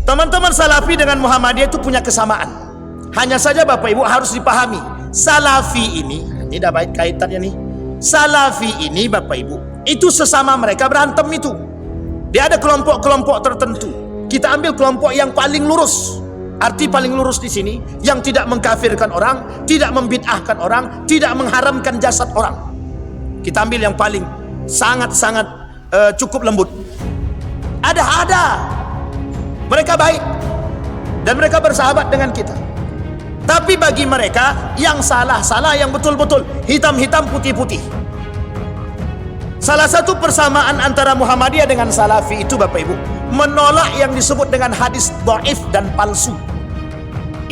Teman-teman Salafi dengan Muhammadiyah itu punya kesamaan. Hanya saja Bapak Ibu harus dipahami, Salafi ini dah baik kaitannya nih. Salafi ini Bapak Ibu, itu sesama mereka berantem itu. Dia ada kelompok-kelompok tertentu. Kita ambil kelompok yang paling lurus. Arti paling lurus di sini, yang tidak mengkafirkan orang, tidak membid'ahkan orang, tidak mengharamkan jasad orang. Kita ambil yang paling sangat-sangat cukup lembut. Ada. Mereka baik dan mereka bersahabat dengan kita. Tapi bagi mereka yang salah, yang betul-betul, hitam-hitam, putih-putih. Salah satu persamaan antara Muhammadiyah dengan Salafi itu Bapak Ibu, menolak yang disebut dengan hadis dhaif dan palsu.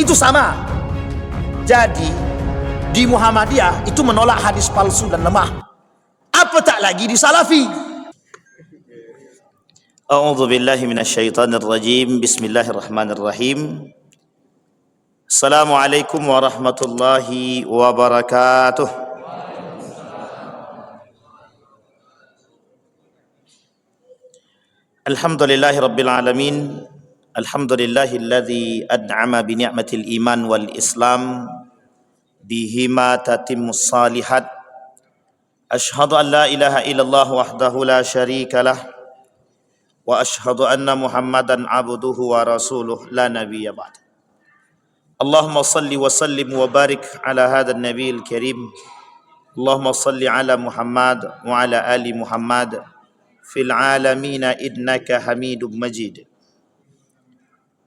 Itu sama. Jadi di Muhammadiyah itu menolak hadis palsu dan lemah. Apa tak lagi di Salafi? A'udzu billahi minasyaitonir rajim. Bismillahirrahmanirrahim. Assalamualaikum warahmatullahi wabarakatuh. Alhamdulillahi rabbil alamin. Alhamdulillahilladzi an'ama bi ni'matil iman wal islam bihima tatimmus salihat. Asyhadu an la ilaha illallah wahdahu la syarika lah. Wa ashhadu anna Muhammadan abduhu wa rasuluh la nabiyya ba'd. Allahumma salli wa sallim wa barik ala hadzal nabiyil karim. Allahumma salli ala Muhammad wa ala ali Muhammad fil alamin innaka Hamidum Majid.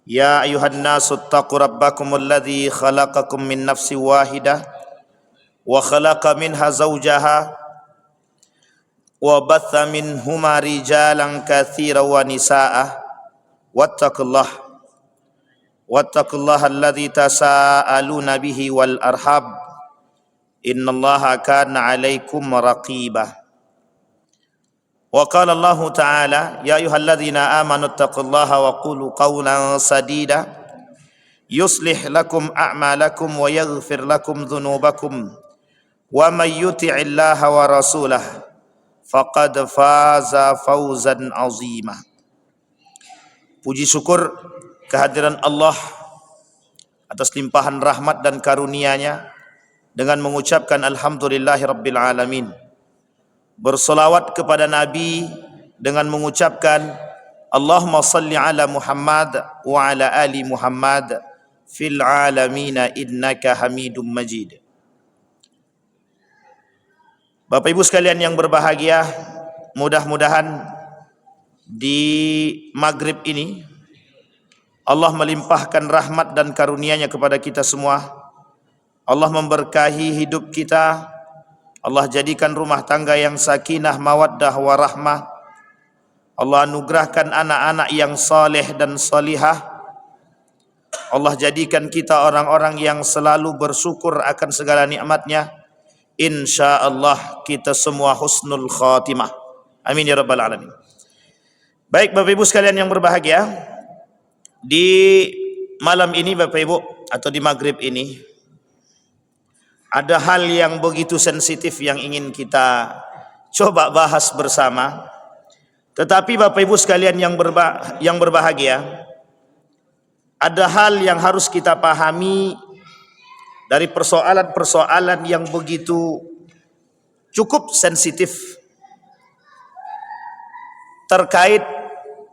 Ya ayuhan nasu taqu rabbakumul ladzi khalaqakum min nafsin wahidah wa khalaqa minha zawjaha wa batha minhuma rijalan katsiran wa nisaa wattaqullaha alladzi tasaaluna bihi wal arham innallaha kana 'alaikum raqiba. Wa qala Allah ta'ala ya ayyuhalladzina amanu taqullaha wa qulu qawlan sadida yuslih lakum a'malakum wa yaghfir lakum dhunubakum wa may yuti'illaha wa rasulahu faqad faza fawzan azima. Puji syukur kehadiran Allah atas limpahan rahmat dan karunia-Nya dengan mengucapkan alhamdulillahi rabbil alamin. Bersolawat kepada Nabi dengan mengucapkan Allahumma salli ala Muhammad wa ala ali Muhammad fil alamina innaka Hamidum Majid. Bapak Ibu sekalian yang berbahagia, mudah-mudahan di maghrib ini Allah melimpahkan rahmat dan karunia-Nya kepada kita semua. Allah memberkahi hidup kita. Allah jadikan rumah tangga yang sakinah, mawaddah, warahmah. Allah anugerahkan anak-anak yang saleh dan salihah. Allah jadikan kita orang-orang yang selalu bersyukur akan segala nikmat-Nya. InsyaAllah kita semua husnul khatimah. Amin ya rabbal alamin. Baik Bapak Ibu sekalian yang berbahagia, di malam ini Bapak Ibu atau di maghrib ini ada hal yang begitu sensitif yang ingin kita coba bahas bersama. Tetapi Bapak Ibu sekalian yang berbahagia, ada hal yang harus kita pahami dari persoalan-persoalan yang begitu cukup sensitif terkait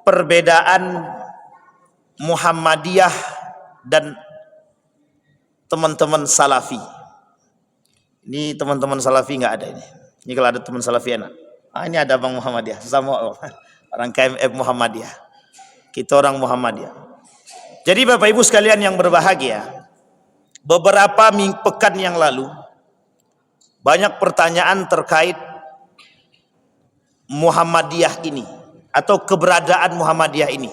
perbedaan Muhammadiyah dan teman-teman Salafi. Ini teman-teman Salafi nggak ada ini. Ini kalau ada teman Salafi enak. Ini ada Bang Muhammadiyah, sama orang KMF Muhammadiyah. Kita orang Muhammadiyah. Jadi Bapak Ibu sekalian yang berbahagia, beberapa pekan yang lalu banyak pertanyaan terkait Muhammadiyah ini atau keberadaan Muhammadiyah ini.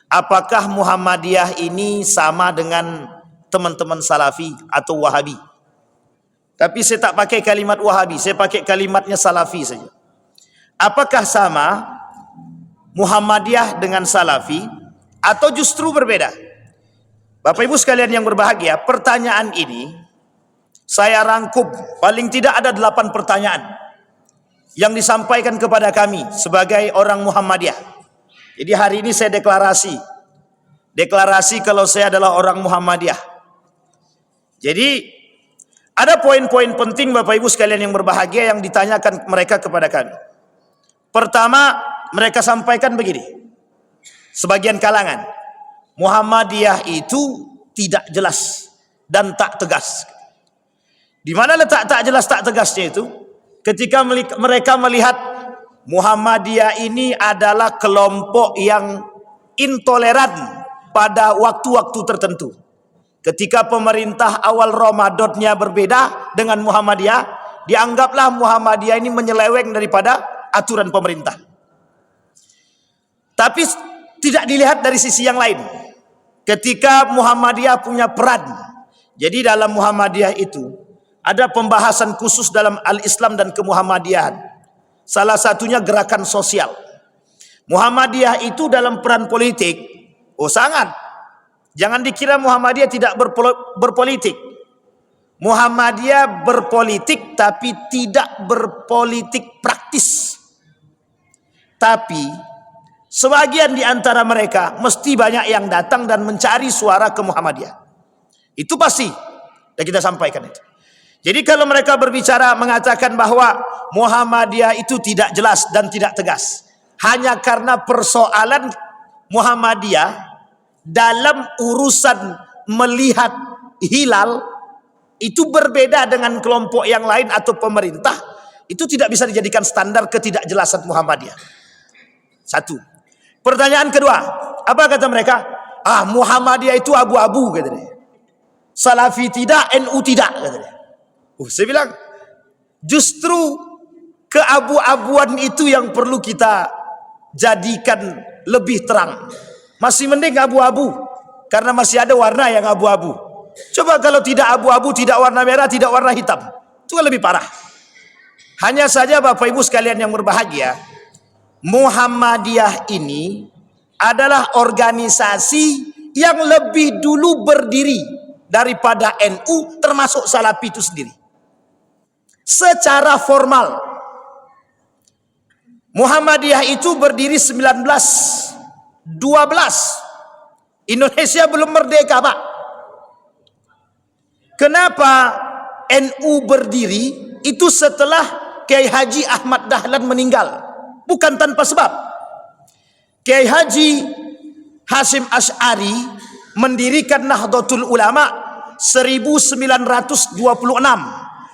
Apakah Muhammadiyah ini sama dengan teman-teman Salafi atau Wahabi? Tapi saya tak pakai kalimat Wahabi, saya pakai kalimatnya Salafi saja. Apakah sama Muhammadiyah dengan Salafi atau justru berbeda? Bapak Ibu sekalian yang berbahagia, pertanyaan ini saya rangkum, paling tidak ada 8 pertanyaan yang disampaikan kepada kami sebagai orang Muhammadiyah. Jadi hari ini saya deklarasi deklarasi kalau saya adalah orang Muhammadiyah. Jadi ada poin-poin penting Bapak Ibu sekalian yang berbahagia yang ditanyakan mereka kepada kami. Pertama, mereka sampaikan begini, sebagian kalangan, Muhammadiyah itu tidak jelas dan tak tegas. Di mana letak tak jelas tak tegasnya itu? Ketika mereka melihat Muhammadiyah ini adalah kelompok yang intoleran pada waktu-waktu tertentu. Ketika pemerintah awal Ramadannya berbeda dengan Muhammadiyah, dianggaplah Muhammadiyah ini menyeleweng daripada aturan pemerintah. Tapi tidak dilihat dari sisi yang lain. Ketika Muhammadiyah punya peran, jadi dalam Muhammadiyah itu ada pembahasan khusus dalam al-Islam dan kemuhammadiyahan. Salah satunya gerakan sosial. Muhammadiyah itu dalam peran politik, sangat. Jangan dikira Muhammadiyah tidak berpolitik. Muhammadiyah berpolitik tapi tidak berpolitik praktis. Tapi sebagian di antara mereka mesti banyak yang datang dan mencari suara ke Muhammadiyah. Itu pasti. Dan kita sampaikan itu. Jadi kalau mereka berbicara mengatakan bahwa Muhammadiyah itu tidak jelas dan tidak tegas, hanya karena persoalan Muhammadiyah dalam urusan melihat hilal itu berbeda dengan kelompok yang lain atau pemerintah, itu tidak bisa dijadikan standar ketidakjelasan Muhammadiyah. Satu. Pertanyaan kedua, apa kata mereka? Muhammadiyah itu abu-abu, katanya. Salafi tidak, NU tidak, katanya. Saya bilang, justru keabu-abuan itu yang perlu kita jadikan lebih terang. Masih mending abu-abu, karena masih ada warna yang abu-abu. Coba kalau tidak abu-abu, tidak warna merah, tidak warna hitam, itu kan lebih parah. Hanya saja Bapak Ibu sekalian yang berbahagia, Muhammadiyah ini adalah organisasi yang lebih dulu berdiri daripada NU, termasuk Salafi itu sendiri. Secara formal, Muhammadiyah itu berdiri 1912. Indonesia belum merdeka, Pak. Kenapa NU berdiri? Itu setelah Kiai Haji Ahmad Dahlan meninggal. Bukan tanpa sebab. Kiai Haji Hasyim Asy'ari mendirikan Nahdlatul Ulama 1926.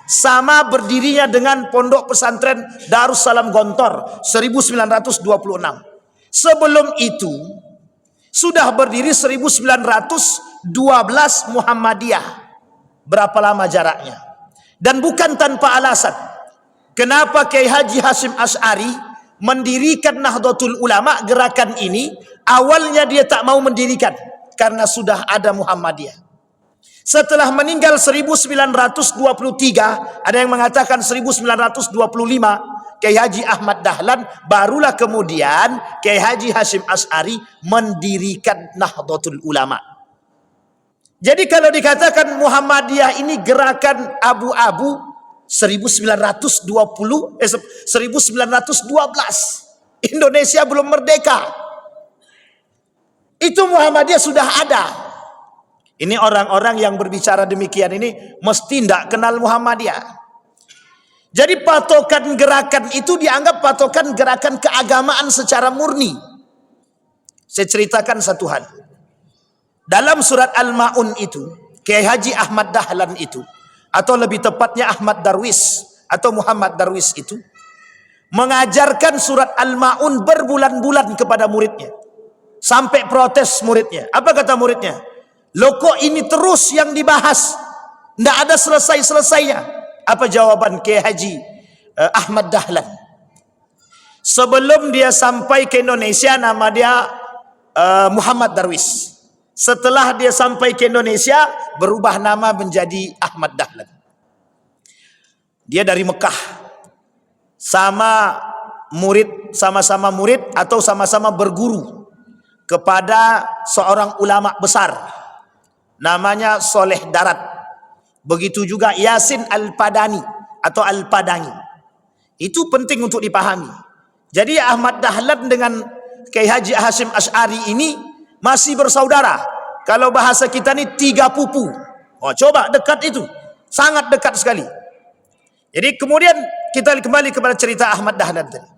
Sama berdirinya dengan Pondok Pesantren Darussalam Gontor 1926. Sebelum itu sudah berdiri 1912 Muhammadiyah. Berapa lama jaraknya? Dan bukan tanpa alasan. Kenapa Kiai Haji Hasyim Asy'ari mendirikan Nahdlatul Ulama, gerakan ini? Awalnya dia tak mau mendirikan karena sudah ada Muhammadiyah. Setelah meninggal 1923, ada yang mengatakan 1925, Kiai Haji Ahmad Dahlan, barulah kemudian Kiai Haji Hasyim Asy'ari mendirikan Nahdlatul Ulama. Jadi kalau dikatakan Muhammadiyah ini gerakan abu-abu 1912, Indonesia belum merdeka. Itu Muhammadiyah sudah ada. Ini orang-orang yang berbicara demikian ini mesti tidak kenal Muhammadiyah. Jadi patokan gerakan itu dianggap patokan gerakan keagamaan secara murni. Saya ceritakan satu hal. Dalam surat Al-Ma'un itu, Kiai Haji Ahmad Dahlan itu, atau lebih tepatnya Ahmad Darwis atau Muhammad Darwis itu, mengajarkan surat Al-Ma'un berbulan-bulan kepada muridnya. Sampai protes muridnya. Apa kata muridnya? Loh kok ini terus yang dibahas? Tidak ada selesai-selesainya. Apa jawaban Kiai Haji Ahmad Dahlan? Sebelum dia sampai ke Indonesia, nama dia Muhammad Darwis. Setelah dia sampai ke Indonesia, berubah nama menjadi Ahmad Dahlan. Dia dari Mekah. Sama-sama murid atau sama-sama berguru kepada seorang ulama besar. Namanya Soleh Darat. Begitu juga Yasin Al-Padani atau Al-Padangi. Itu penting untuk dipahami. Jadi Ahmad Dahlan dengan Kiai Haji Hasyim Asy'ari ini masih bersaudara. Kalau bahasa kita ni 3 pupu. Oh, coba dekat itu, sangat dekat sekali. Jadi kemudian kita kembali kepada cerita Ahmad Dahlan tadi.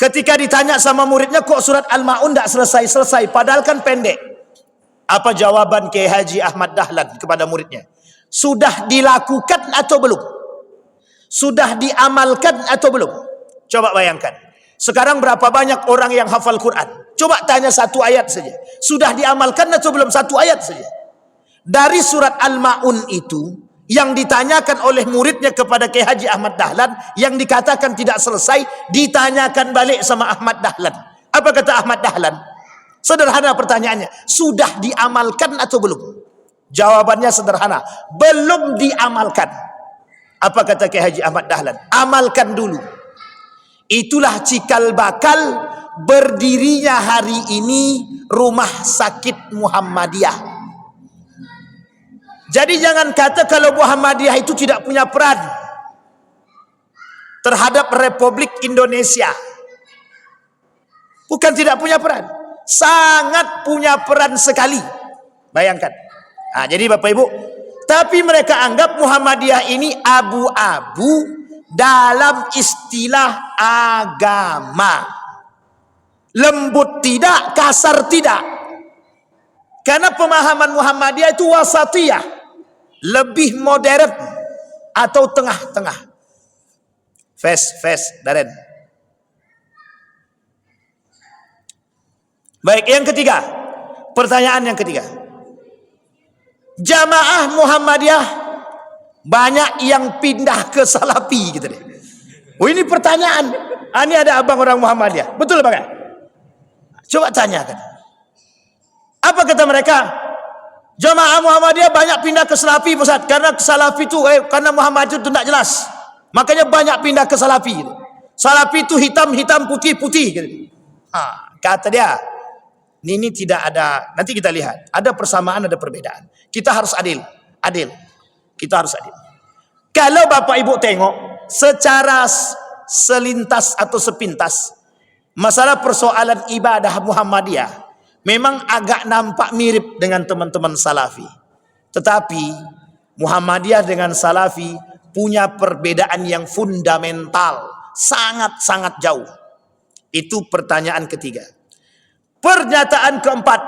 Ketika ditanya sama muridnya, kok surat Al-Ma'un tak selesai-selesai, padahal kan pendek. Apa jawaban Kiai Haji Ahmad Dahlan kepada muridnya? Sudah dilakukan atau belum? Sudah diamalkan atau belum? Coba bayangkan. Sekarang berapa banyak orang yang hafal Quran? Coba tanya 1 ayat saja. Sudah diamalkan atau belum? 1 ayat saja. Dari surat Al-Ma'un itu, yang ditanyakan oleh muridnya kepada Kiai Haji Ahmad Dahlan, yang dikatakan tidak selesai, ditanyakan balik sama Ahmad Dahlan. Apa kata Ahmad Dahlan? Sederhana pertanyaannya, sudah diamalkan atau belum? Jawabannya sederhana, belum diamalkan. Apa kata Kiai Haji Ahmad Dahlan? Amalkan dulu. Itulah cikal bakal berdirinya hari ini Rumah Sakit Muhammadiyah. Jadi jangan kata kalau Muhammadiyah itu tidak punya peran terhadap Republik Indonesia. Bukan tidak punya peran, sangat punya peran sekali. Bayangkan. Nah, jadi Bapak Ibu, tapi mereka anggap Muhammadiyah ini abu-abu dalam istilah agama. Lembut tidak, kasar tidak. Karena pemahaman Muhammadiyah itu wasatiyah, lebih modern atau tengah-tengah. Daren. Baik, yang ketiga. Pertanyaan yang ketiga. Jamaah Muhammadiyah banyak yang pindah ke Salafi gitu deh. Oh, ini pertanyaan. Ini ada abang orang Muhammadiyah. Betul Bang? Coba tanyakan. Apa kata mereka? Jamaah Muhammadiyah banyak pindah ke Salafi, Ustaz. Karena Salafi itu, karena Muhammad itu tidak jelas. Makanya banyak pindah ke Salafi. Salafi itu hitam-hitam, putih-putih. Kata dia, ini tidak ada, nanti kita lihat. Ada persamaan, ada perbedaan. Kita harus adil. Kita harus adil. Kalau Bapak Ibu tengok, secara selintas atau sepintas, masalah persoalan ibadah Muhammadiyah memang agak nampak mirip dengan teman-teman Salafi. Tetapi Muhammadiyah dengan Salafi punya perbedaan yang fundamental, sangat-sangat jauh. Itu pertanyaan ketiga. Pernyataan keempat,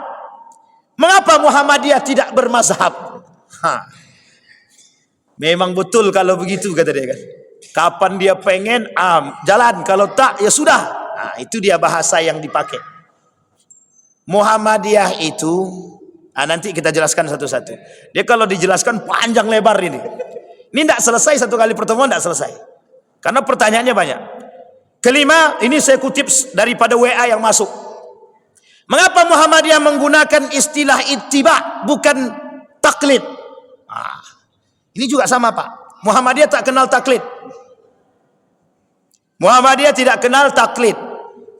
mengapa Muhammadiyah tidak bermazhab? Memang betul kalau begitu, kata dia kan. Kapan dia pengen jalan, kalau tak ya sudah. Itu dia bahasa yang dipakai. Muhammadiyah itu, nanti kita jelaskan satu-satu. Dia kalau dijelaskan panjang lebar ini. Ini tidak selesai satu kali pertemuan, tidak selesai. Karena pertanyaannya banyak. Kelima, ini saya kutip daripada WA yang masuk. Mengapa Muhammadiyah menggunakan istilah ittiba bukan taklid? Ini juga sama Pak. Muhammadiyah tak kenal taklid. Muhammadiyah tidak kenal taklid.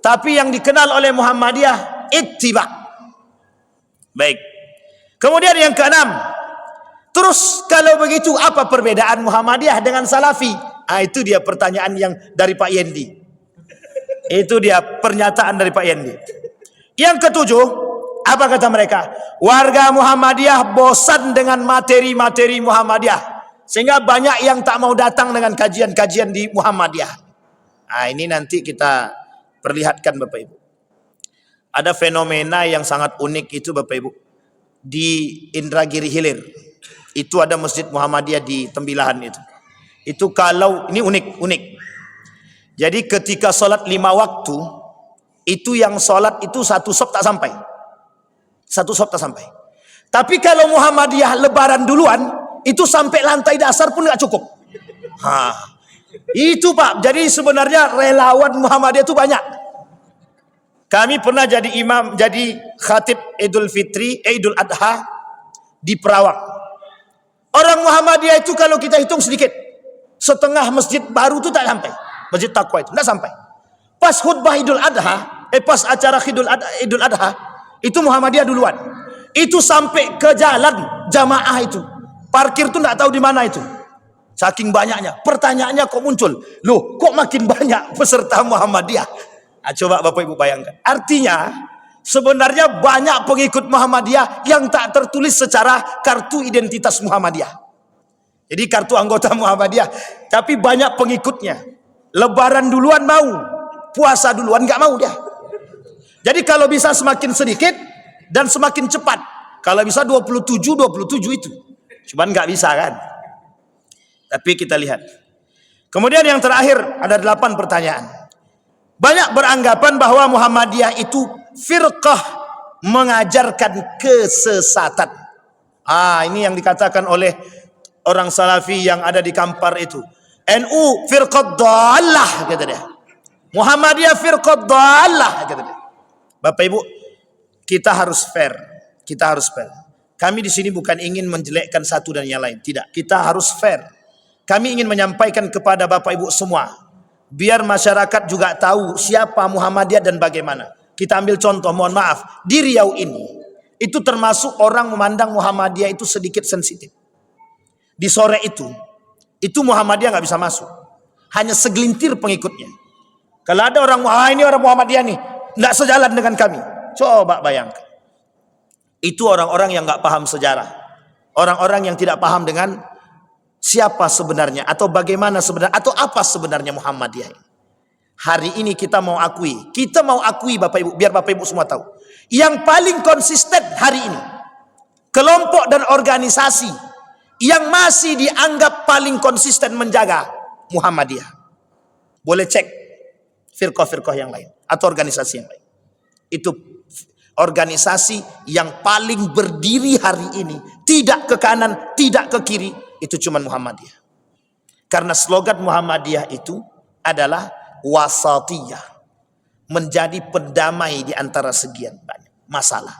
Tapi yang dikenal oleh Muhammadiyah ittiba. Baik. Kemudian yang keenam. Terus kalau begitu apa perbedaan Muhammadiyah dengan Salafi? Itu dia pertanyaan yang dari Pak Yendi. Itu dia pernyataan dari Pak Yendi. Yang ketujuh, apa kata mereka? Warga Muhammadiyah bosan dengan materi-materi Muhammadiyah, sehingga banyak yang tak mau datang dengan kajian-kajian di Muhammadiyah. Ini nanti kita perlihatkan Bapak Ibu. Ada fenomena yang sangat unik itu Bapak Ibu. Di Indragiri Hilir. Itu ada Masjid Muhammadiyah di Tembilahan itu. Itu kalau, ini unik. Jadi ketika sholat 5 waktu, itu yang sholat itu 1 sop tak sampai. 1 sop tak sampai. Tapi kalau Muhammadiyah lebaran duluan, itu sampai lantai dasar pun gak cukup. Itu Pak, jadi sebenarnya relawan Muhammadiyah itu banyak. Kami pernah jadi imam, jadi khatib Idul Fitri, Idul Adha di Perawang. Orang Muhammadiyah itu kalau kita hitung sedikit, setengah masjid baru itu tak sampai. Masjid Taqwa itu tak sampai. Pas khutbah Idul Adha, pas acara Idul Adha, itu Muhammadiyah duluan. Itu sampai ke jalan jamaah itu. Parkir itu tak tahu di mana itu. Saking banyaknya. Pertanyaannya kok muncul, loh kok makin banyak peserta Muhammadiyah? Coba Bapak Ibu bayangkan. Artinya Sebenarnya banyak pengikut Muhammadiyah yang tak tertulis secara kartu identitas Muhammadiyah. Jadi kartu anggota Muhammadiyah, tapi banyak pengikutnya. Lebaran duluan mau, puasa duluan nggak mau dia. Jadi kalau bisa semakin sedikit dan semakin cepat. Kalau bisa 27 itu. Cuman nggak bisa kan. Tapi kita lihat. Kemudian yang terakhir ada 8 pertanyaan. Banyak beranggapan bahwa Muhammadiyah itu firqah mengajarkan kesesatan. Ini yang dikatakan oleh orang Salafi yang ada di Kampar itu. NU firqah dhalah kata dia. Muhammadiyah firqah dhalah kata dia. Bapak Ibu, kita harus fair. Kita harus fair. Kami di sini bukan ingin menjelekkan satu dan yang lain, tidak. Kita harus fair. Kami ingin menyampaikan kepada Bapak Ibu semua, biar masyarakat juga tahu siapa Muhammadiyah dan bagaimana. Kita ambil contoh, mohon maaf, di Riau ini, itu termasuk orang memandang Muhammadiyah itu sedikit sensitif. Di sore itu Muhammadiyah nggak bisa masuk. Hanya segelintir pengikutnya. Kalau ada orang, ini orang Muhammadiyah nih, nggak sejalan dengan kami. Coba bayangkan. Itu orang-orang yang nggak paham sejarah. Orang-orang yang tidak paham dengan siapa sebenarnya, atau bagaimana sebenarnya, atau apa sebenarnya Muhammadiyah ini. Hari ini kita mau akui Bapak Ibu, biar Bapak Ibu semua tahu. Yang paling konsisten hari ini, kelompok dan organisasi yang masih dianggap paling konsisten menjaga Muhammadiyah. Boleh cek firqah-firqah yang lain atau organisasi yang lain. Itu organisasi yang paling berdiri hari ini, tidak ke kanan, tidak ke kiri, itu cuma Muhammadiyah. Karena slogan Muhammadiyah itu adalah wasatiyah, menjadi pendamai di antara sekian banyak masalah.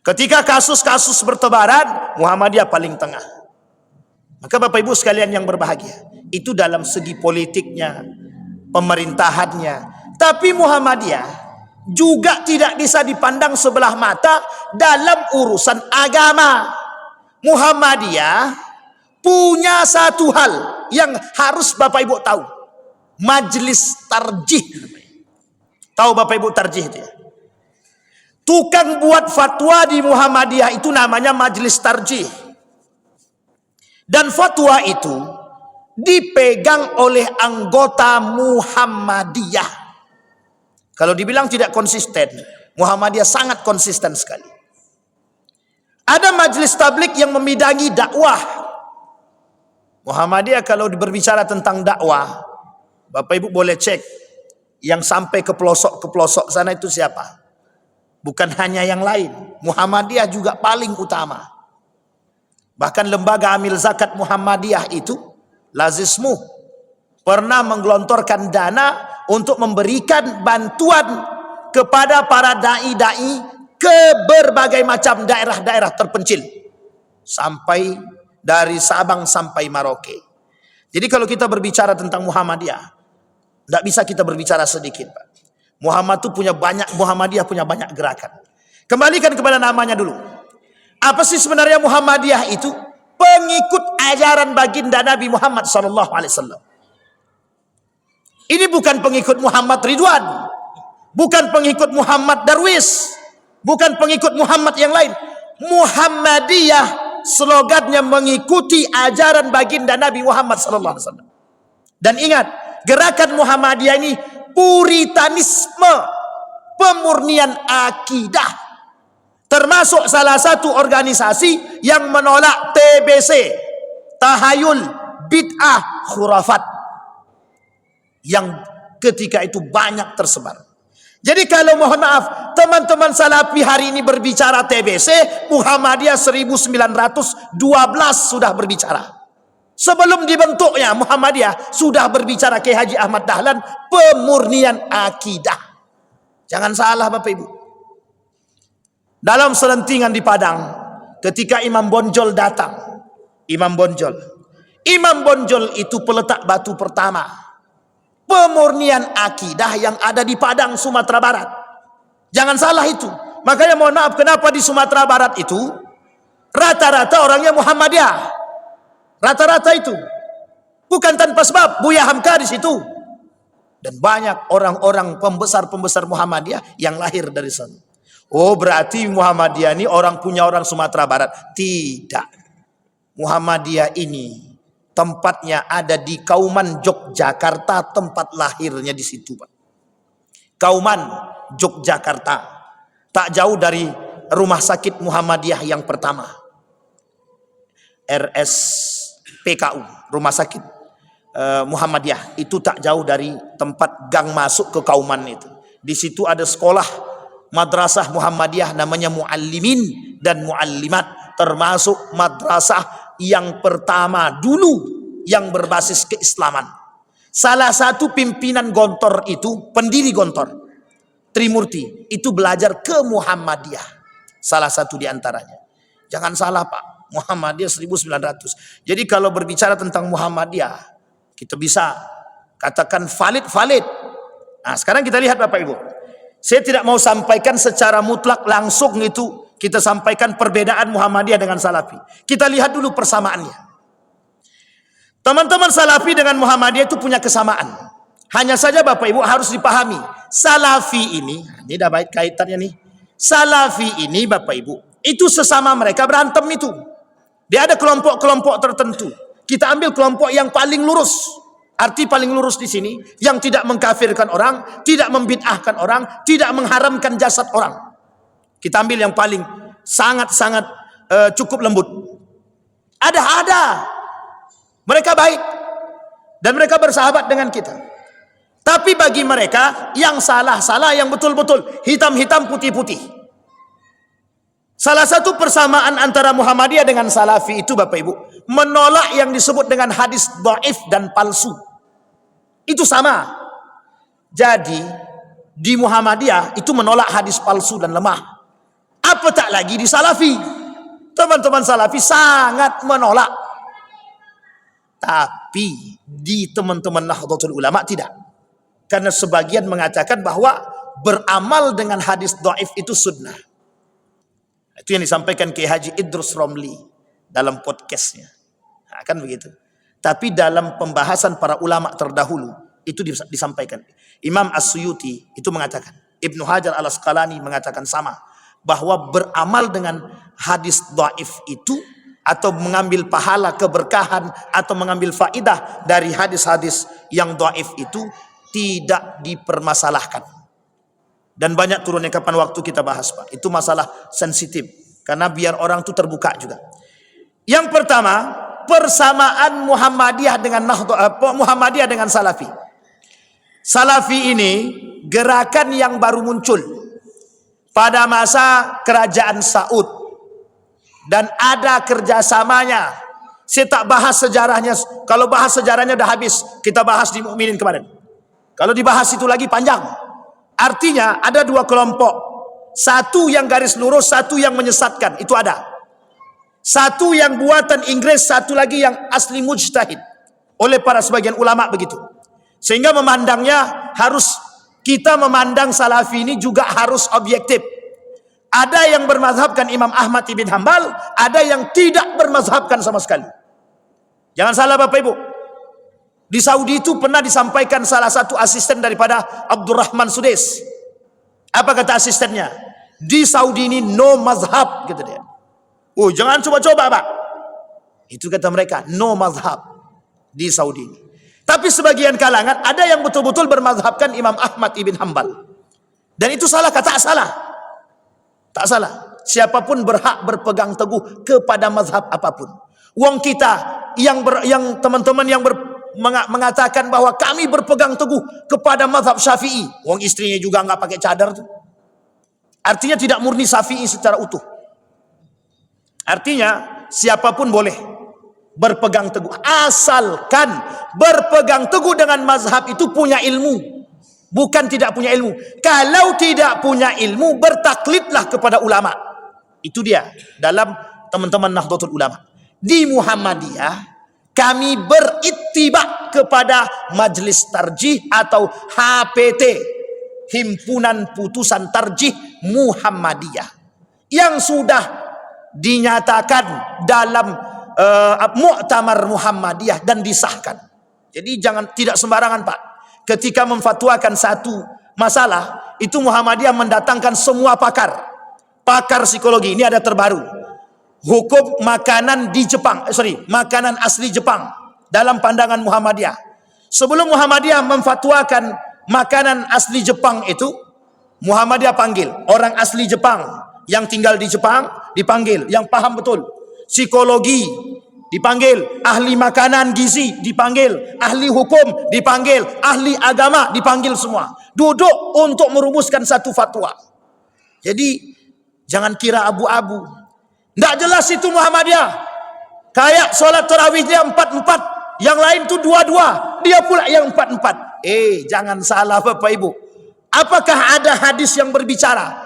Ketika kasus-kasus bertebaran, Muhammadiyah paling tengah. Maka Bapak Ibu sekalian yang berbahagia, itu dalam segi politiknya, pemerintahannya. Tapi Muhammadiyah juga tidak bisa dipandang sebelah mata dalam urusan agama. Muhammadiyah punya satu hal yang harus Bapak Ibu tahu. Majelis tarjih. Tahu Bapak Ibu tarjih itu ya? Tukang buat fatwa di Muhammadiyah itu namanya majelis tarjih. Dan fatwa itu dipegang oleh anggota Muhammadiyah. Kalau dibilang tidak konsisten, Muhammadiyah sangat konsisten sekali. Ada majelis tablik yang membidangi dakwah. Muhammadiyah kalau berbicara tentang dakwah, Bapak Ibu boleh cek yang sampai ke pelosok sana itu siapa? Bukan hanya yang lain, Muhammadiyah juga paling utama. Bahkan lembaga amil zakat Muhammadiyah itu, Lazismu, pernah menggelontorkan dana untuk memberikan bantuan kepada para dai-dai ke berbagai macam daerah-daerah terpencil. Sampai dari Sabang sampai Merauke. Jadi kalau kita berbicara tentang Muhammadiyah, tidak bisa kita berbicara sedikit, Pak. Muhammadiyah punya banyak gerakan. Kembalikan kepada namanya dulu. Apa sih sebenarnya Muhammadiyah itu? Pengikut ajaran baginda Nabi Muhammad SAW. Ini bukan pengikut Muhammad Ridwan, bukan pengikut Muhammad Darwis, bukan pengikut Muhammad yang lain. Muhammadiyah slogannya mengikuti ajaran baginda Nabi Muhammad SAW. Dan ingat, gerakan Muhammadiyah ini puritanisme, pemurnian akidah, termasuk salah satu organisasi yang menolak TBC, tahayul, bid'ah, khurafat, yang ketika itu banyak tersebar. Jadi kalau mohon maaf, teman-teman Salafi hari ini berbicara TBC, Muhammadiyah 1912 sudah berbicara. Sebelum dibentuknya Muhammadiyah sudah berbicara Kiai Haji Ahmad Dahlan, pemurnian akidah. Jangan salah Bapak Ibu. Dalam selentingan di Padang, ketika Imam Bonjol datang, Imam Bonjol itu peletak batu pertama pemurnian akidah yang ada di Padang, Sumatera Barat. Jangan salah itu. Makanya mohon maaf, kenapa di Sumatera Barat itu rata-rata orangnya Muhammadiyah. Rata-rata itu bukan tanpa sebab. Buya Hamka di situ dan banyak orang-orang pembesar-pembesar Muhammadiyah yang lahir dari sana. Oh berarti Muhammadiyah ini orang punya orang Sumatera Barat. Tidak. Muhammadiyah ini tempatnya ada di Kauman, Yogyakarta, tempat lahirnya di situ, Pak. Kauman, Yogyakarta. Tak jauh dari rumah sakit Muhammadiyah yang pertama. RSPKU, rumah sakit Muhammadiyah. Itu tak jauh dari tempat gang masuk ke Kauman itu. Di situ ada sekolah madrasah Muhammadiyah namanya Muallimin dan Muallimat, termasuk madrasah yang pertama dulu yang berbasis keislaman. Salah satu pimpinan Gontor itu, pendiri Gontor, Trimurti, itu belajar ke Muhammadiyah. Salah satu di antaranya. Jangan salah Pak, Muhammadiyah 1900. Jadi kalau berbicara tentang Muhammadiyah, kita bisa katakan valid. Nah sekarang kita lihat Bapak Ibu. Saya tidak mau sampaikan secara mutlak langsung itu kita sampaikan perbedaan Muhammadiyah dengan Salafi. Kita lihat dulu persamaannya. Teman-teman Salafi dengan Muhammadiyah itu punya kesamaan. Hanya saja Bapak Ibu harus dipahami. Salafi ini dah baik kaitannya nih. Salafi ini Bapak Ibu, itu sesama mereka berantem itu. Dia ada kelompok-kelompok tertentu. Kita ambil kelompok yang paling lurus. Arti paling lurus di sini yang tidak mengkafirkan orang, tidak membid'ahkan orang, tidak mengharamkan jasad orang. Kita ambil yang paling sangat-sangat cukup lembut. Ada. Mereka baik dan mereka bersahabat dengan kita. Tapi bagi mereka yang salah, yang betul-betul, hitam-hitam, putih-putih. Salah satu persamaan antara Muhammadiyah dengan Salafi itu Bapak Ibu, menolak yang disebut dengan hadis dhaif dan palsu. Itu sama. Jadi di Muhammadiyah itu menolak hadis palsu dan lemah. Apa tak lagi di Salafi? Teman-teman Salafi sangat menolak. Tapi di teman-teman Nahdlatul Ulama tidak. Karena sebagian mengatakan bahwa beramal dengan hadis dhaif itu sunnah. Itu yang disampaikan Kiai Haji Idrus Romli dalam podcastnya. Nah, kan begitu. Tapi dalam pembahasan para ulama terdahulu itu disampaikan. Imam As-Suyuti itu mengatakan, Ibnu Hajar Al-Asqalani mengatakan sama, bahwa beramal dengan hadis dhaif itu atau mengambil pahala keberkahan atau mengambil faidah dari hadis-hadis yang dhaif itu tidak dipermasalahkan. Dan banyak turunnya kapan waktu kita bahas Pak. Itu masalah sensitif karena biar orang itu terbuka juga. Yang pertama, persamaan Muhammadiyah dengan Muhammadiyah dengan Salafi. Salafi ini gerakan yang baru muncul pada masa kerajaan Saud dan ada kerjasamanya. Saya tak bahas sejarahnya. Kalau bahas sejarahnya udah habis. Kita bahas di Mukminin kemarin. Kalau dibahas itu lagi panjang. Artinya ada dua kelompok. Satu yang garis lurus, satu yang menyesatkan. Itu ada. Satu yang buatan Inggris, satu lagi yang asli mujtahid. Oleh para sebagian ulama begitu. Sehingga memandangnya harus, kita memandang Salafi ini juga harus objektif. Ada yang bermazhabkan Imam Ahmad ibn Hanbal, ada yang tidak bermazhabkan sama sekali. Jangan salah Bapak Ibu. Di Saudi itu pernah disampaikan salah satu asisten daripada Abdurrahman Sudais. Apa kata asistennya? Di Saudi ini no mazhab, kata dia. Oh, jangan coba-coba Pak. Itu kata mereka, no mazhab di Saudi ini. Tapi sebagian kalangan ada yang betul-betul bermazhabkan Imam Ahmad ibn Hanbal. Dan itu salah, kata salah. Tak salah. Siapapun berhak berpegang teguh kepada mazhab apapun. Wong kita yang teman-teman yang mengatakan bahwa kami berpegang teguh kepada mazhab Syafi'i. Wong istrinya juga nggak pakai cadar tuh. Artinya tidak murni Syafi'i secara utuh. Artinya siapapun boleh berpegang teguh asalkan berpegang teguh dengan mazhab itu punya ilmu. Bukan tidak punya ilmu. Kalau tidak punya ilmu, bertaklidlah kepada ulama. Itu dia dalam teman-teman Nahdlatul Ulama. Di Muhammadiyah, kami berittiba kepada Majelis Tarjih atau HPT, Himpunan Putusan Tarjih Muhammadiyah, yang sudah dinyatakan dalam Muktamar Muhammadiyah dan disahkan. Jadi tidak sembarangan Pak. Ketika memfatwakan satu masalah, itu Muhammadiyah mendatangkan semua pakar. pakar psikologi, ini ada terbaru. Hukum makanan di Jepang, makanan asli Jepang dalam pandangan Muhammadiyah. Sebelum Muhammadiyah memfatwakan makanan asli Jepang itu, Muhammadiyah panggil orang asli Jepang yang tinggal di Jepang, dipanggil yang paham betul. Psikologi dipanggil, ahli makanan gizi dipanggil, ahli hukum dipanggil, ahli agama dipanggil semua. Duduk untuk merumuskan satu fatwa. Jadi jangan kira abu-abu. Tidak jelas itu Muhammadiyah. Kayak solat tarawihnya 4-4, yang lain tu 2-2, dia pula yang 4-4. Jangan salah Bapak Ibu. Apakah ada hadis yang berbicara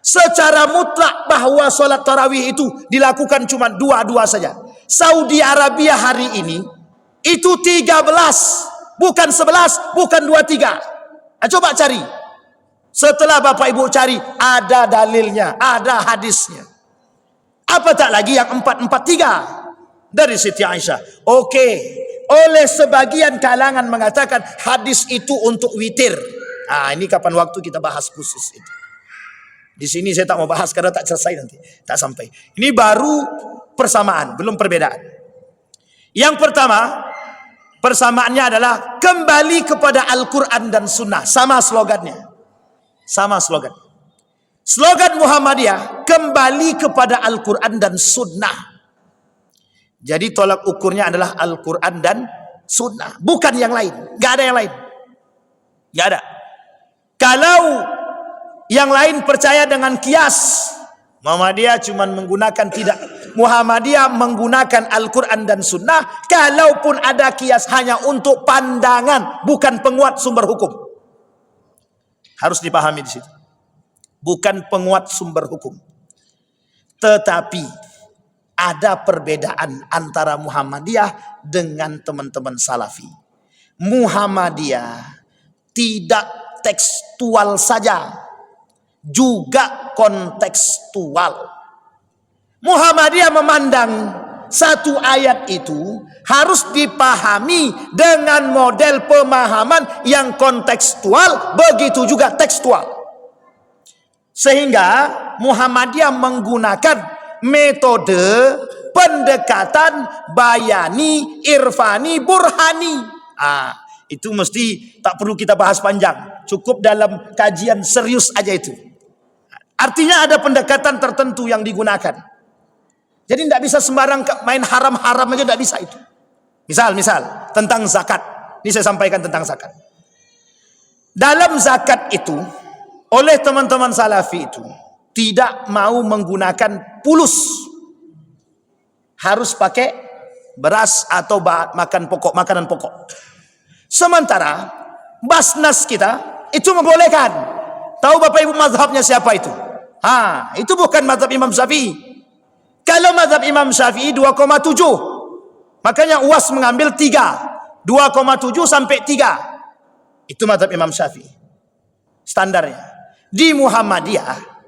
secara mutlak bahwa solat tarawih itu dilakukan cuma 2-2 saja? Saudi Arabia hari ini itu 13, bukan 11, bukan 23. Coba cari. Setelah Bapak Ibu cari, ada dalilnya, ada hadisnya. Apa tak lagi yang 4-4-3 dari Siti Aisyah. Oke, oleh sebagian kalangan mengatakan hadis itu untuk witir. Ini kapan waktu kita bahas khusus itu. Di sini saya tak mau bahas karena tak selesai nanti, tak sampai. Ini baru persamaan, belum perbedaan. Yang pertama, persamaannya adalah kembali kepada Al-Quran dan Sunnah. Sama slogannya. Sama slogan. Slogan Muhammadiyah, kembali kepada Al-Quran dan Sunnah. Jadi tolak ukurnya adalah Al-Quran dan Sunnah. Bukan yang lain. Gak ada yang lain. Gak ada. Kalau yang lain percaya dengan kias, Muhammadiyah cuma menggunakan Muhammadiyah menggunakan Al-Quran dan Sunnah. Kalaupun ada kias hanya untuk pandangan, bukan penguat sumber hukum. Harus dipahami di situ. Bukan penguat sumber hukum. Tetapi ada perbedaan antara Muhammadiyah dengan teman-teman Salafi. Muhammadiyah tidak tekstual saja, juga kontekstual. Muhammadiyah memandang satu ayat itu harus dipahami dengan model pemahaman yang kontekstual, begitu juga tekstual. Sehingga Muhammadiyah menggunakan metode pendekatan bayani, irfani, burhani. Itu mesti tak perlu kita bahas panjang. Cukup dalam kajian serius aja itu. Artinya ada pendekatan tertentu yang digunakan. Jadi tidak bisa sembarang main haram-haram aja, tidak bisa itu. Misal tentang zakat. Ini saya sampaikan tentang zakat. Dalam zakat itu, oleh teman-teman Salafi itu tidak mau menggunakan pulus, harus pakai beras atau makanan pokok. Sementara Basnas kita itu membolehkan. Tahu Bapak Ibu mazhabnya siapa itu? Itu bukan mazhab Imam Syafi'i. Kalau mazhab Imam Syafi'i 2,7, makanya UAS mengambil 3, 2,7 sampai 3. Itu mazhab Imam Syafi'i standarnya. Di Muhammadiyah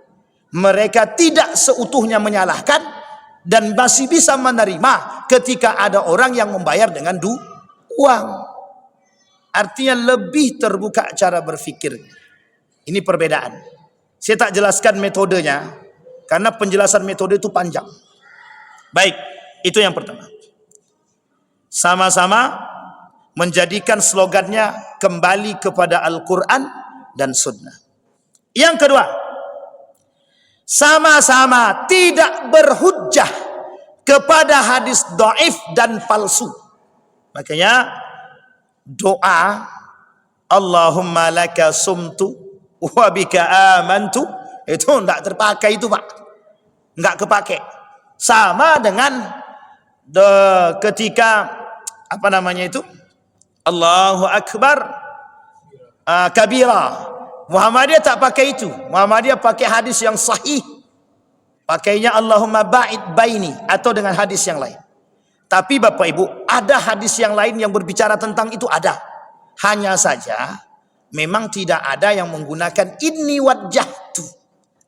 mereka tidak seutuhnya menyalahkan dan masih bisa menerima ketika ada orang yang membayar dengan uang. Artinya lebih terbuka cara berfikir. Ini perbedaan. Saya tak jelaskan metodenya karena penjelasan metode itu panjang. Baik, itu yang pertama. Sama-sama menjadikan slogannya kembali kepada Al-Quran dan Sunnah. Yang kedua, sama-sama tidak berhujjah kepada hadis dhaif dan palsu. Makanya doa Allahumma laka sumtu wa bika amantu itu tidak terpakai itu Pak. Enggak kepakai. Sama dengan ketika Allahu Akbar kabira. Muhammadiyah tak pakai itu. Muhammadiyah pakai hadis yang sahih. Pakainya Allahumma ba'id baini atau dengan hadis yang lain. Tapi Bapak Ibu, ada hadis yang lain yang berbicara tentang itu, ada. Hanya saja memang tidak ada yang menggunakan inni wajjahtu.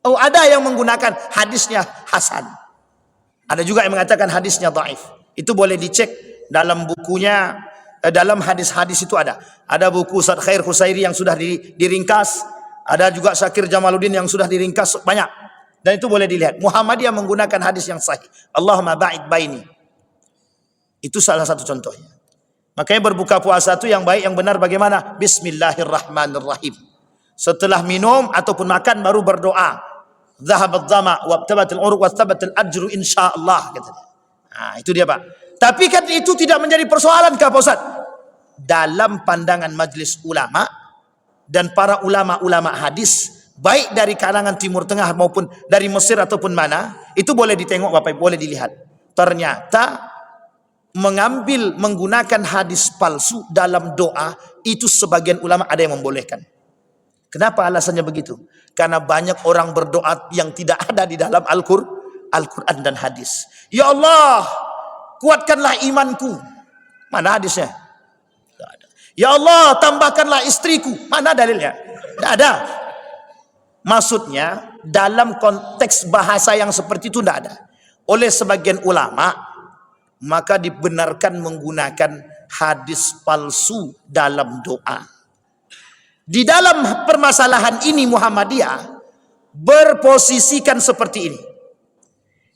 Ada yang menggunakan hadisnya hasan. Ada juga yang mengatakan hadisnya dhaif. Itu boleh dicek dalam bukunya, dalam hadis-hadis itu ada. Ada buku Ustaz Khair Husairi yang sudah diringkas. Ada juga Syakir Jamaluddin yang sudah diringkas banyak. Dan itu boleh dilihat. Muhammadiyah menggunakan hadis yang sahih. Allahumma ba'id baini. Itu salah satu contohnya. Makanya berbuka puasa itu yang baik, yang benar bagaimana? Bismillahirrahmanirrahim. Setelah minum ataupun makan baru berdoa. Zahabat dhama wa tabatil uruq wa tabatil ajru insyaallah, katanya. Nah, itu dia, Pak. Tapi kan itu tidak menjadi persoalan, Pak Ustaz. Dalam pandangan majelis ulama dan para ulama-ulama hadis, baik dari kalangan Timur Tengah maupun dari Mesir ataupun mana, itu boleh ditengok Bapak, boleh dilihat. Ternyata menggunakan hadis palsu dalam doa itu sebagian ulama ada yang membolehkan. Kenapa alasannya begitu? Karena banyak orang berdoa yang tidak ada di dalam Al-Quran dan hadis. Ya Allah, kuatkanlah imanku. Mana hadisnya? Tidak ada. Ya Allah, tambahkanlah istriku. Mana dalilnya? Tidak ada. Maksudnya dalam konteks bahasa yang seperti itu tidak ada. Oleh sebagian ulama, maka dibenarkan menggunakan hadis palsu dalam doa. Di dalam permasalahan ini Muhammadiyah berposisikan seperti ini.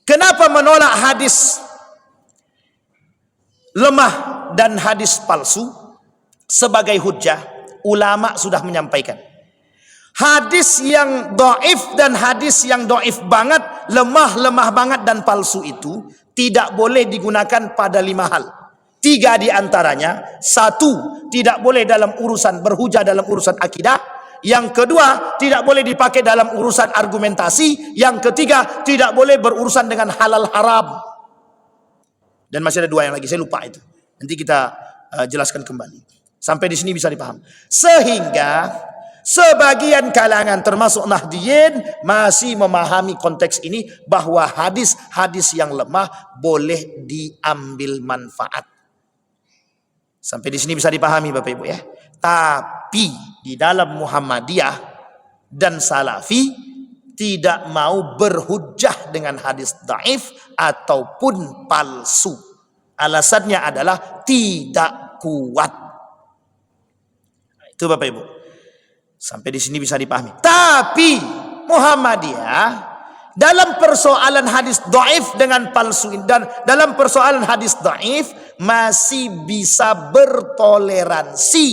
Kenapa menolak hadis lemah dan hadis palsu sebagai hujjah? Ulama sudah menyampaikan. Hadis yang dhaif dan hadis yang dhaif banget, lemah banget dan palsu itu tidak boleh digunakan pada 5 hal. 3 diantaranya. 1, tidak boleh dalam urusan berhujah dalam urusan akidah. Yang kedua, tidak boleh dipakai dalam urusan argumentasi. Yang ketiga, tidak boleh berurusan dengan halal haram. Dan masih ada 2 yang lagi, saya lupa itu. Nanti kita jelaskan kembali. Sampai di sini bisa dipaham. Sehingga sebagian kalangan termasuk Nahdiyin masih memahami konteks ini bahwa hadis-hadis yang lemah boleh diambil manfaat. Sampai di sini bisa dipahami Bapak Ibu ya. Tapi di dalam Muhammadiyah dan Salafi tidak mau berhujjah dengan hadis dhaif ataupun palsu. Alasannya adalah tidak kuat. Itu Bapak Ibu. Sampai di sini bisa dipahami. Tapi Muhammadiyah dalam persoalan hadis dhaif dengan palsu dan dalam persoalan hadis dhaif masih bisa bertoleransi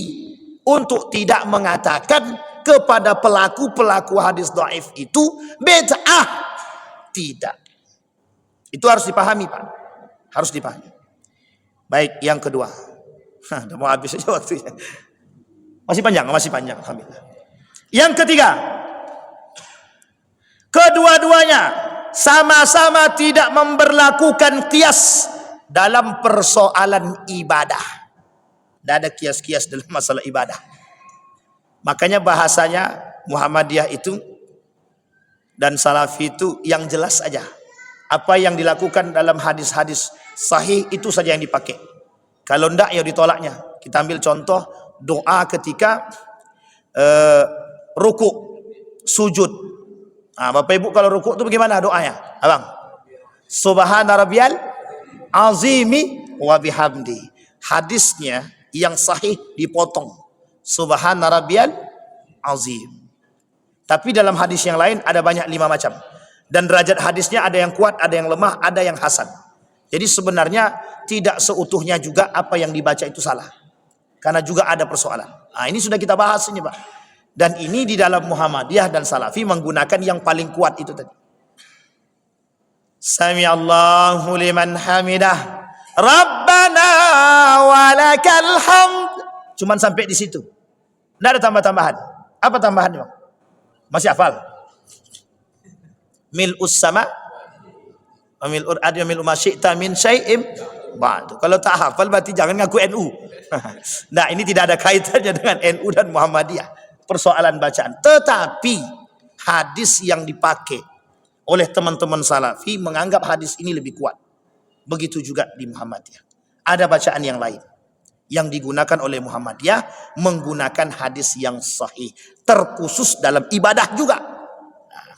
untuk tidak mengatakan kepada pelaku hadis dhaif itu bid'ah. Tidak. Itu harus dipahami, Pak. Harus dipahami. Baik, yang kedua. Udah mau habis aja waktunya. Masih panjang. Alhamdulillah. Yang ketiga, kedua-duanya sama-sama tidak memberlakukan qiyas dalam persoalan ibadah. Tidak ada qiyas-qiyas dalam masalah ibadah. Makanya bahasanya Muhammadiyah itu dan Salafi itu yang jelas aja. Apa yang dilakukan dalam hadis-hadis sahih itu saja yang dipakai. Kalau tidak ya ditolaknya. Kita ambil contoh doa ketika ruku, sujud. Nah, Bapak Ibu kalau ruku itu bagaimana doanya? Abang. Subhana rabbiyal azimi wa bihamdi. Hadisnya yang sahih dipotong. Subhana rabbiyal azim. Tapi dalam hadis yang lain ada banyak 5 macam. Dan derajat hadisnya ada yang kuat, ada yang lemah, ada yang hasan. Jadi sebenarnya tidak seutuhnya juga apa yang dibaca itu salah. Karena juga ada persoalan. Nah, ini sudah kita bahas ini, Pak. Dan ini di dalam Muhammadiyah dan Salafi menggunakan yang paling kuat itu tadi. Sami Allahu liman hamidah. Rabbana walakal hamd. Cuman sampai di situ. Tidak ada tambah-tambahan. Apa tambahannya, Bang? Masih hafal? Mil'us sama wa mil'ur adi wa mil'u ma syi'ta min syai'im ba'du. Kalau tak hafal berarti jangan ngaku NU. Nah, ini tidak ada kaitannya dengan NU dan Muhammadiyah. Persoalan bacaan. Tetapi hadis yang dipakai oleh teman-teman Salafi menganggap hadis ini lebih kuat. Begitu juga di Muhammadiyah. Ada bacaan yang lain yang digunakan oleh Muhammadiyah menggunakan hadis yang sahih, terkhusus dalam ibadah juga. Nah,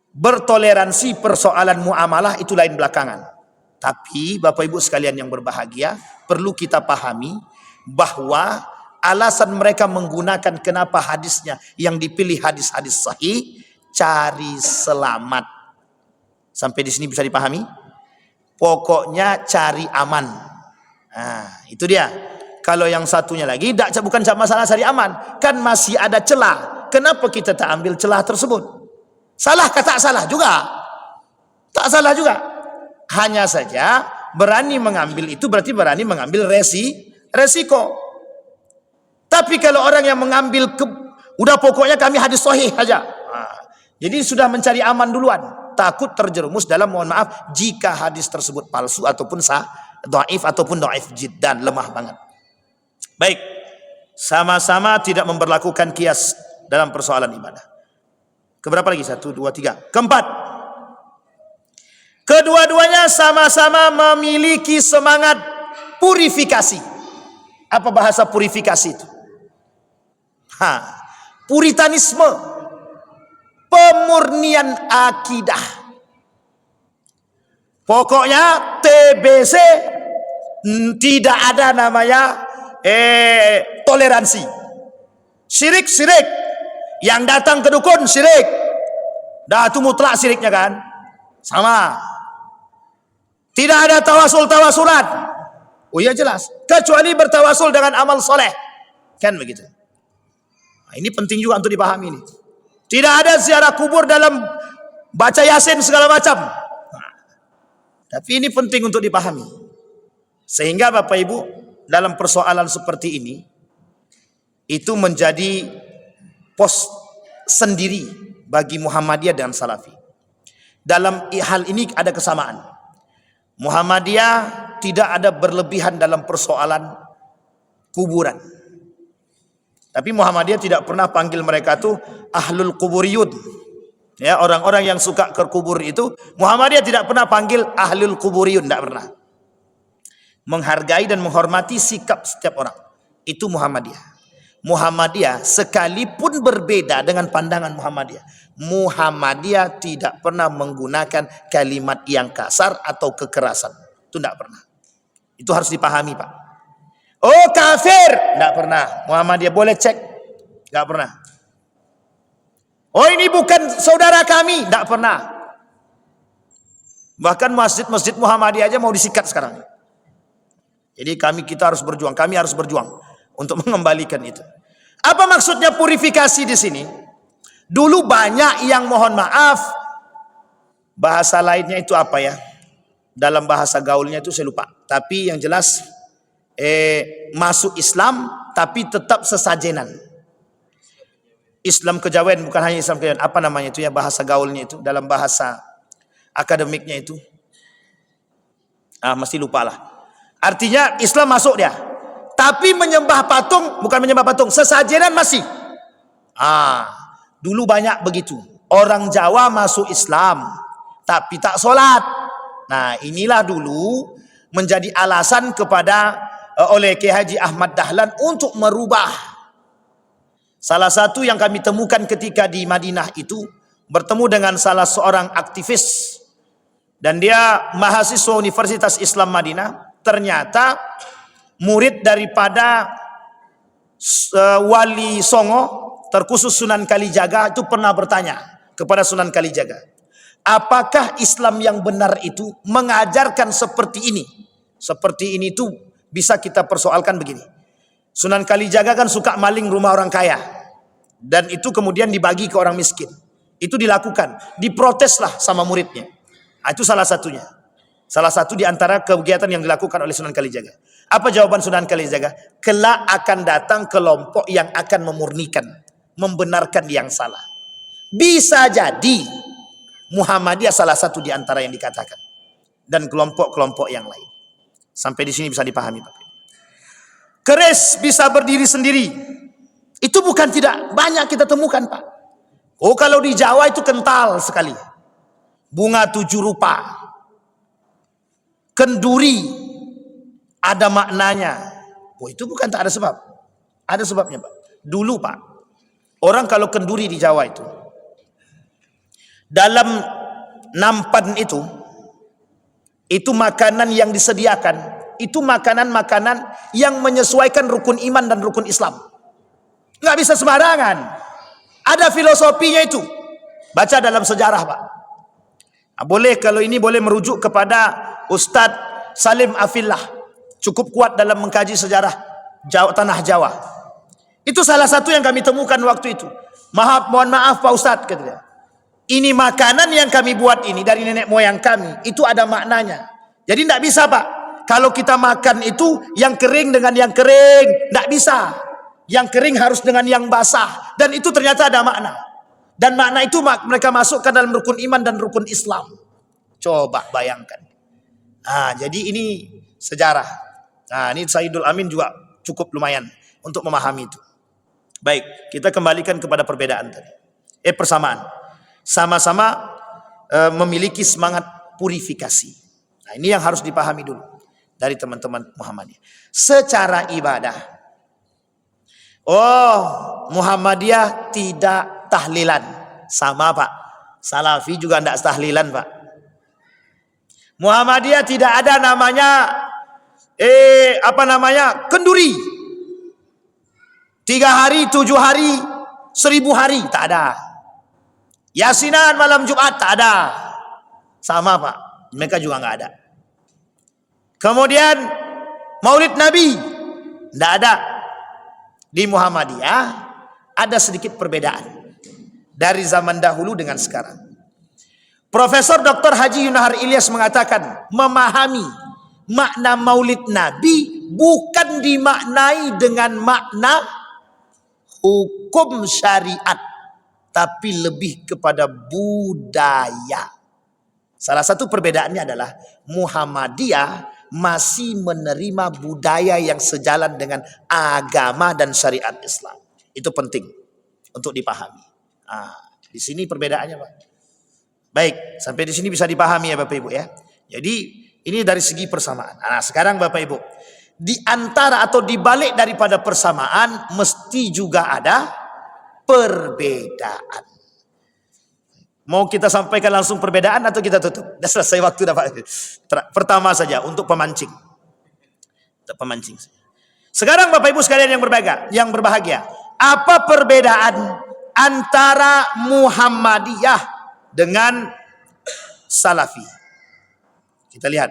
bertoleransi persoalan muamalah itu lain belakangan. Tapi Bapak Ibu sekalian yang berbahagia, perlu kita pahami bahwa alasan mereka menggunakan kenapa hadisnya yang dipilih hadis-hadis sahih cari selamat. Sampai di sini bisa dipahami? Pokoknya cari aman. Nah, itu dia. Kalau yang satunya lagi bukan masalah cari aman, kan masih ada celah. Kenapa kita tak ambil celah tersebut? Salah kata salah juga? Tak salah juga. Hanya saja berani mengambil itu berarti berani mengambil resiko. Tapi kalau orang yang mengambil udah pokoknya kami hadis sahih aja. Nah, jadi sudah mencari aman duluan. Takut terjerumus dalam, mohon maaf, jika hadis tersebut palsu ataupun dhaif ataupun dhaif jiddan, lemah banget. Baik, sama-sama tidak memberlakukan kias dalam persoalan ibadah. Keberapa lagi? 1, 2, 3. Keempat, kedua-duanya sama-sama memiliki semangat purifikasi. Apa bahasa purifikasi itu? Puritanisme, pemurnian akidah. Pokoknya TBC tidak ada namanya toleransi. Syirik. Yang datang ke dukun syirik. Dah itu mutlak syiriknya kan? Sama. Tidak ada tawasul-tawasulan. Oh iya jelas. Kecuali bertawasul dengan amal soleh. Kan begitu. Nah, ini penting juga untuk dipahami ini. Tidak ada ziarah kubur dalam baca yasin segala macam. Nah, tapi ini penting untuk dipahami. Sehingga Bapak Ibu, dalam persoalan seperti ini, itu menjadi pos sendiri bagi Muhammadiyah dan Salafi. Dalam hal ini ada kesamaan. Muhammadiyah tidak ada berlebihan dalam persoalan kuburan. Tapi Muhammadiyah tidak pernah panggil mereka tuh ahlul kuburiyun. Ya, orang-orang yang suka ke kubur itu Muhammadiyah tidak pernah panggil ahlul kuburiyun, tidak pernah. Menghargai dan menghormati sikap setiap orang. Itu Muhammadiyah. Muhammadiyah sekalipun berbeda dengan pandangan Muhammadiyah tidak pernah menggunakan kalimat yang kasar atau kekerasan. Itu tidak pernah. Itu harus dipahami, Pak. Oh kafir, tidak pernah. Muhammadiyah boleh cek, tidak pernah. Oh ini bukan saudara kami, tidak pernah. Bahkan masjid-masjid Muhammadiyah aja mau disikat sekarang. Jadi kita harus berjuang, kami harus berjuang untuk mengembalikan itu. Apa maksudnya purifikasi di sini? Dulu banyak yang, mohon maaf, bahasa lainnya itu apa ya? Dalam bahasa gaulnya itu saya lupa. Tapi yang jelas masuk Islam tapi tetap sesajenan. Islam kejawen, bukan hanya Islam kejawen, apa namanya itu ya, bahasa gaulnya itu, dalam bahasa akademiknya itu. Mesti lupa lah. Artinya Islam masuk dia. Tapi menyembah patung, bukan menyembah patung, sesajenan masih. Dulu banyak begitu. Orang Jawa masuk Islam tapi tak solat. Nah, inilah dulu menjadi alasan kepada oleh Kiai Haji Ahmad Dahlan untuk merubah. Salah satu yang kami temukan ketika di Madinah itu, bertemu dengan salah seorang aktivis, dan dia mahasiswa Universitas Islam Madinah. Ternyata murid daripada Wali Songo, terkhusus Sunan Kalijaga, itu pernah bertanya kepada Sunan Kalijaga, apakah Islam yang benar itu mengajarkan seperti ini? Seperti ini tuh bisa kita persoalkan begini. Sunan Kalijaga kan suka maling rumah orang kaya, dan itu kemudian dibagi ke orang miskin. Itu dilakukan, diproteslah sama muridnya. Itu salah satunya. Salah satu di antara kegiatan yang dilakukan oleh Sunan Kalijaga. Apa jawaban Sunan Kalijaga? Kelak akan datang kelompok yang akan memurnikan, membenarkan yang salah. Bisa jadi Muhammadiyah salah satu di antara yang dikatakan, dan kelompok-kelompok yang lain. Sampai di sini bisa dipahami, Pak. Keris bisa berdiri sendiri. Itu bukan tidak banyak kita temukan, Pak. Oh, kalau di Jawa itu kental sekali. Bunga 7 rupa. Kenduri ada maknanya. Oh, itu bukan tak ada sebab. Ada sebabnya, Pak. Dulu, Pak, orang kalau kenduri di Jawa itu, dalam nampan itu makanan yang disediakan, itu makanan-makanan yang menyesuaikan rukun iman dan rukun Islam. Nggak bisa sembarangan. Ada filosofinya itu. Baca dalam sejarah, Pak. Boleh, kalau ini boleh merujuk kepada Ustadz Salim Afillah. Cukup kuat dalam mengkaji sejarah tanah Jawa. Itu salah satu yang kami temukan waktu itu. Mohon maaf Pak Ustadz, kata dia. Ini makanan yang kami buat ini dari nenek moyang kami, itu ada maknanya. Jadi tidak bisa, Pak. Kalau kita makan itu yang kering dengan yang kering, tidak bisa. Yang kering harus dengan yang basah. Dan itu ternyata ada makna. Dan makna itu mereka masukkan dalam rukun iman dan rukun Islam. Coba bayangkan. Nah, jadi ini sejarah. Nah, ini Sayyidul Amin juga cukup lumayan untuk memahami itu. Baik, kita kembalikan kepada perbedaan tadi. Persamaan. Sama-sama memiliki semangat purifikasi. Nah, ini yang harus dipahami dulu dari teman-teman Muhammadiyah. Secara ibadah, Muhammadiyah tidak tahlilan. Sama, Pak. Salafi juga tidak tahlilan, Pak. Muhammadiyah tidak ada namanya kenduri. 3 hari, 7 hari, 1000 hari, tak ada. Yasinan malam Jumat, tak ada. Sama, Pak. Mereka juga nggak ada. Kemudian Maulid Nabi, tidak ada. Di Muhammadiyah ada sedikit perbedaan dari zaman dahulu dengan sekarang. Profesor Dr. Haji Yunahar Ilyas mengatakan, memahami makna Maulid Nabi bukan dimaknai dengan makna hukum syariat, tapi lebih kepada budaya. Salah satu perbedaannya adalah Muhammadiyah masih menerima budaya yang sejalan dengan agama dan syariat Islam. Itu penting untuk dipahami. Di sini perbedaannya, Pak. Baik, sampai di sini bisa dipahami ya Bapak Ibu ya. Jadi ini dari segi persamaan. Nah, sekarang Bapak Ibu, di antara atau di balik daripada persamaan mesti juga ada perbedaan. Mau kita sampaikan langsung perbedaan atau kita tutup? Sudah selesai waktu dapat. Pertama saja untuk pemancing. Untuk pemancing. Sekarang Bapak Ibu sekalian yang berbahagia, apa perbedaan antara Muhammadiyah dengan Salafi? Kita lihat.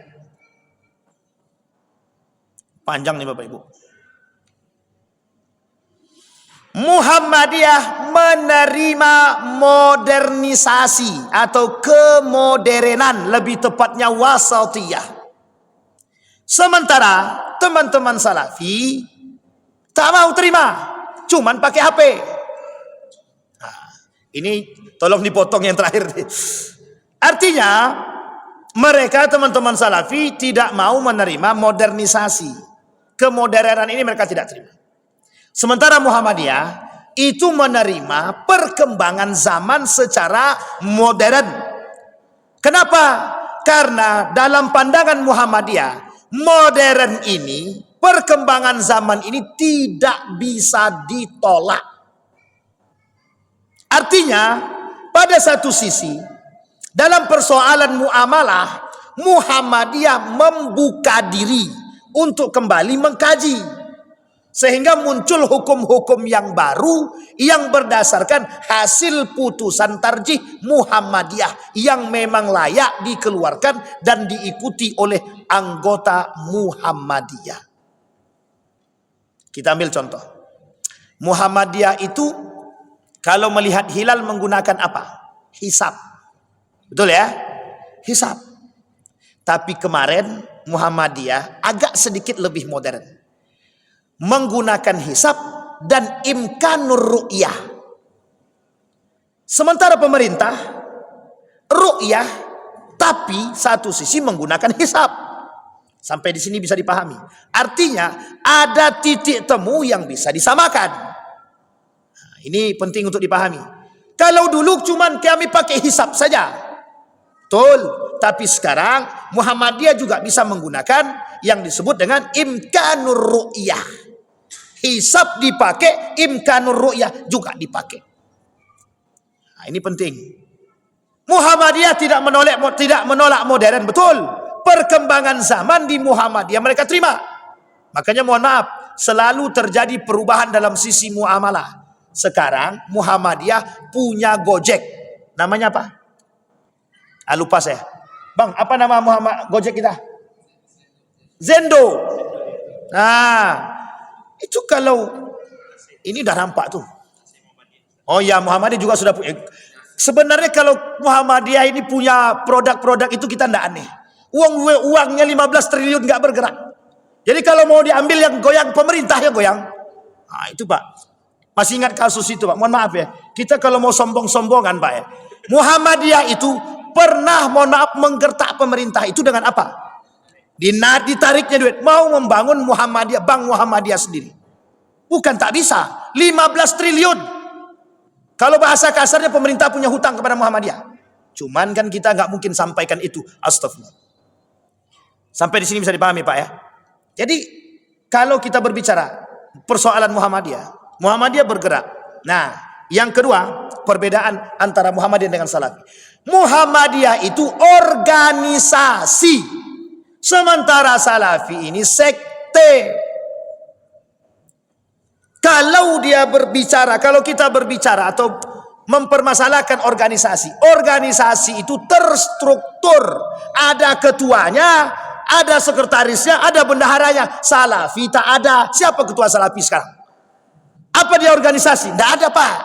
Panjang nih Bapak Ibu. Muhammadiyah menerima modernisasi atau kemoderenan, lebih tepatnya wasatiyah. Sementara teman-teman Salafi tak mau terima, cuman pakai HP. Nah, ini tolong dipotong yang terakhir. Artinya mereka teman-teman Salafi tidak mau menerima modernisasi. Kemoderenan ini mereka tidak terima. Sementara Muhammadiyah itu menerima perkembangan zaman secara modern. Kenapa? Karena dalam pandangan Muhammadiyah, modern ini, perkembangan zaman ini tidak bisa ditolak. Artinya, pada satu sisi, dalam persoalan muamalah, Muhammadiyah membuka diri untuk kembali mengkaji. Sehingga muncul hukum-hukum yang baru yang berdasarkan hasil putusan tarjih Muhammadiyah yang memang layak dikeluarkan dan diikuti oleh anggota Muhammadiyah. Kita ambil contoh. Muhammadiyah itu kalau melihat hilal menggunakan apa? Hisab. Betul ya? Hisab. Tapi kemarin Muhammadiyah agak sedikit lebih modern. Menggunakan hisab dan imkanur ru'yah. Sementara pemerintah ru'yah, tapi satu sisi menggunakan hisab. Sampai di sini bisa dipahami. Artinya ada titik temu yang bisa disamakan. Nah, ini penting untuk dipahami. Kalau dulu cuman kami pakai hisab saja, betul. Tapi sekarang Muhammadiyah juga bisa menggunakan yang disebut dengan imkanur ru'yah. Hisab dipakai, imkanur ru'yah juga dipakai. Nah, ini penting. Muhammadiyah tidak menolak modern, betul. Perkembangan zaman di Muhammadiyah mereka terima. Makanya mohon maaf, selalu terjadi perubahan dalam sisi muamalah. Sekarang Muhammadiyah punya Gojek. Namanya apa? Lupa saya. Bang, apa nama Muhammad Gojek kita? Zendo. Nah, itu kalau ini udah nampak tuh. Oh ya, Muhammadiyah juga sudah punya. Sebenarnya kalau Muhammadiyah ini punya produk-produk itu kita ndak aneh. Uangnya 15 triliun nggak bergerak. Jadi kalau mau diambil yang goyang pemerintah yang goyang. Nah, itu Pak. Masih ingat kasus itu Pak? Mohon maaf ya. Kita kalau mau sombong-sombongan Pak ya. Muhammadiyah itu pernah mohon maaf menggertak pemerintah itu dengan apa? Ditariknya duit. Mau membangun Muhammadiyah, Bank Muhammadiyah sendiri. Bukan tak bisa. 15 triliun. Kalau bahasa kasarnya pemerintah punya hutang kepada Muhammadiyah. Cuman kan kita nggak mungkin sampaikan itu. Astagfirullah. Sampai di sini bisa dipahami Pak ya. Jadi kalau kita berbicara persoalan Muhammadiyah, Muhammadiyah bergerak. Nah, yang kedua perbedaan antara Muhammadiyah dengan Salafi. Muhammadiyah itu organisasi, sementara Salafi ini sekte. Kalau kita berbicara atau mempermasalahkan organisasi itu terstruktur, ada ketuanya, ada sekretarisnya, ada bendaharanya. Salafi tak ada. Siapa ketua Salafi sekarang? Apa dia organisasi? Tidak ada Pak.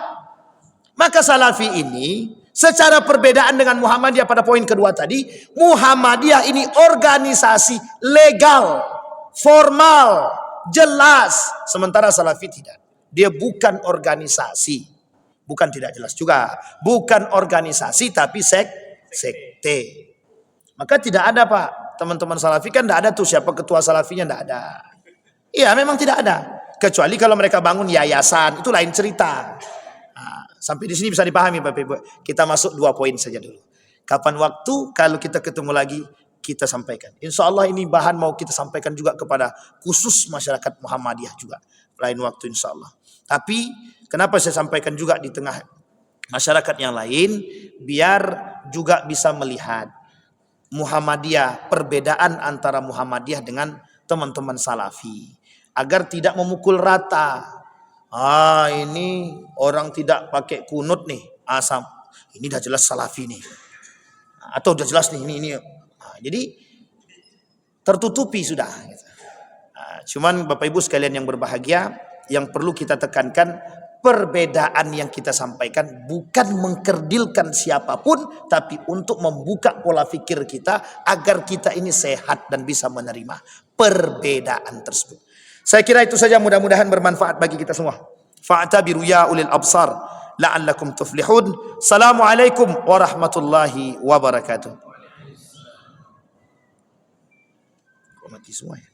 Maka Salafi ini secara perbedaan dengan Muhammadiyah pada poin kedua tadi, Muhammadiyah ini organisasi legal, formal, jelas, sementara Salafi tidak. Dia bukan organisasi, bukan tidak jelas juga, bukan organisasi tapi sekte. Maka tidak ada Pak, teman-teman Salafi kan tidak ada tuh siapa ketua Salafinya, tidak ada. Iya memang tidak ada, kecuali kalau mereka bangun yayasan, itu lain cerita. Nah, sampai di sini bisa dipahami Bapak Ibu. Kita masuk 2 poin saja dulu. Kapan waktu kalau kita ketemu lagi kita sampaikan. Insya Allah ini bahan mau kita sampaikan juga kepada khusus masyarakat Muhammadiyah juga. Lain waktu insya Allah. Tapi kenapa saya sampaikan juga di tengah masyarakat yang lain. Biar juga bisa melihat Muhammadiyah, perbedaan antara Muhammadiyah dengan teman-teman Salafi. Agar tidak memukul rata. Ini orang tidak pakai kunut nih. Asam. Ini dah jelas Salafi nih. Atau udah jelas nih ini. Jadi tertutupi sudah. Cuman Bapak Ibu sekalian yang berbahagia, yang perlu kita tekankan, perbedaan yang kita sampaikan bukan mengkerdilkan siapapun, tapi untuk membuka pola pikir kita agar kita ini sehat dan bisa menerima perbedaan tersebut. Saya kira itu saja, mudah-mudahan bermanfaat bagi kita semua. Fa'tabiru ya ulil absar la'allakum tuflihun. Assalamualaikum warahmatullahi wabarakatuh. Mati semua ya.